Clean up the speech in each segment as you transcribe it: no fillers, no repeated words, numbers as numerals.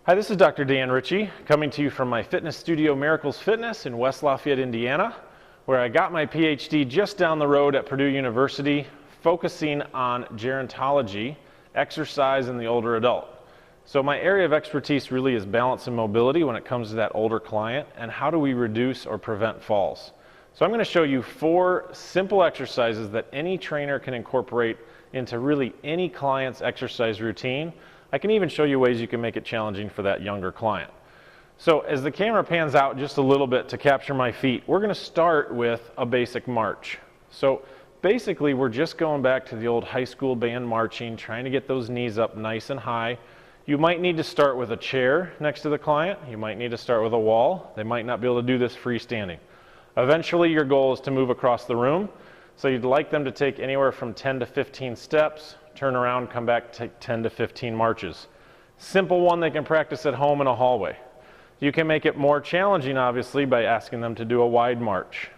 Hi, this is Dr. Dan Ritchie, coming to you from my fitness studio, Miracles Fitness in West Lafayette, Indiana, where I got my PhD just down the road at Purdue University, focusing on gerontology, exercise in the older adult. So my area of expertise really is balance and mobility when it comes to that older client, and how do we reduce or prevent falls. So I'm going to show you 4 simple exercises that any trainer can incorporate into really any client's exercise routine. I can even show you ways you can make it challenging for that younger client. So as the camera pans out just a little bit to capture my feet, we're going to start with a basic march. So basically we're just going back to the old high school band marching, trying to get those knees up nice and high. You might need to start with a chair next to the client. You might need to start with a wall. They might not be able to do this freestanding. Eventually your goal is to move across the room. So you'd like them to take anywhere from 10 to 15 steps, turn around, come back, take 10 to 15 marches. Simple one they can practice at home in a hallway. You can make it more challenging, obviously, by asking them to do a wide march.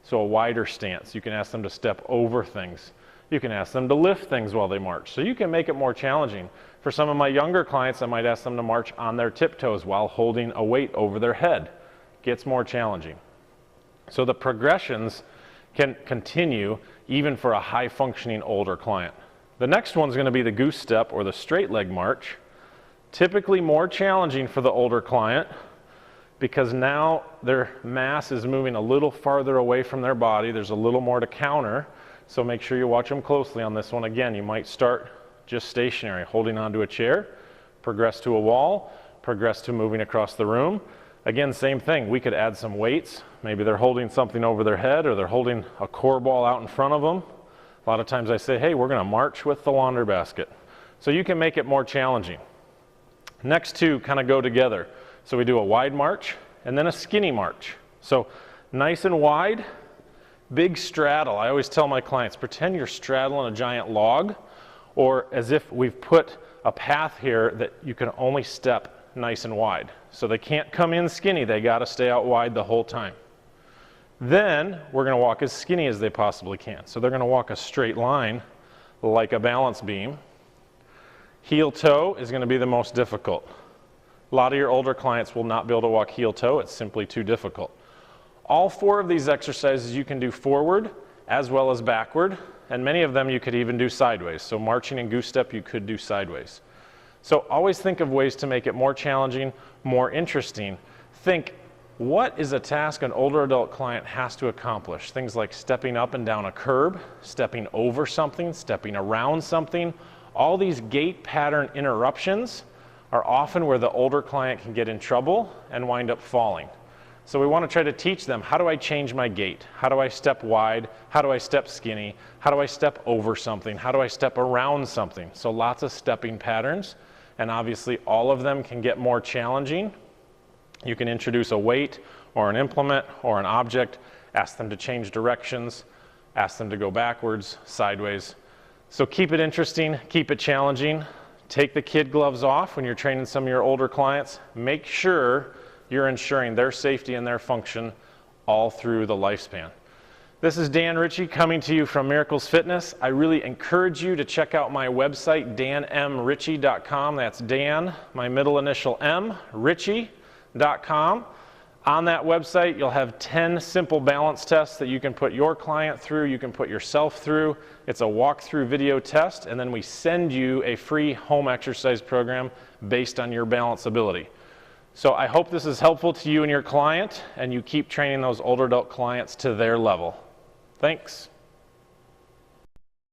So a wider stance. You can ask them to step over things. You can ask them to lift things while they march. So you can make it more challenging. For some of my younger clients, I might ask them to march on their tiptoes while holding a weight over their head. Gets more challenging. So the progressions can continue even for a high-functioning older client. The next one's going to be the goose step or the straight leg march. Typically more challenging for the older client because now their mass is moving a little farther away from their body. There's a little more to counter, so make sure you watch them closely on this one. Again, you might start just stationary, holding onto a chair, progress to a wall, progress to moving across the room. Again, same thing. We could add some weights. Maybe they're holding something over their head or they're holding a core ball out in front of them. A lot of times I say, hey, we're going to march with the laundry basket. So you can make it more challenging. Next 2 kind of go together. So we do a wide march and then a skinny march. So nice and wide, big straddle. I always tell my clients, pretend you're straddling a giant log, or as if we've put a path here that you can only step nice and wide. So they can't come in skinny, they got to stay out wide the whole time. Then we're going to walk as skinny as they possibly can. So they're going to walk a straight line like a balance beam. Heel toe is going to be the most difficult. A lot of your older clients will not be able to walk heel toe. It's simply too difficult. All 4 of these exercises you can do forward as well as backward, and many of them you could even do sideways. So marching and goose step you could do sideways. So always think of ways to make it more challenging, more interesting. Think, what is a task an older adult client has to accomplish? Things like stepping up and down a curb, stepping over something, stepping around something. All these gait pattern interruptions are often where the older client can get in trouble and wind up falling. So we want to try to teach them, how do I change my gait? How do I step wide? How do I step skinny? How do I step over something? How do I step around something? So lots of stepping patterns, and obviously all of them can get more challenging. You can introduce a weight or an implement or an object, ask them to change directions, ask them to go backwards, sideways. So keep it interesting, keep it challenging. Take the kid gloves off when you're training some of your older clients. Make sure you're ensuring their safety and their function all through the lifespan. This is Dan Ritchie coming to you from Miracles Fitness. I really encourage you to check out my website, danmritchie.com. That's Dan, my middle initial M, Ritchie.com. On that website, you'll have 10 simple balance tests that you can put your client through, you can put yourself through. It's a walkthrough video test, and then we send you a free home exercise program based on your balance ability. So I hope this is helpful to you and your client, and you keep training those older adult clients to their level. Thanks.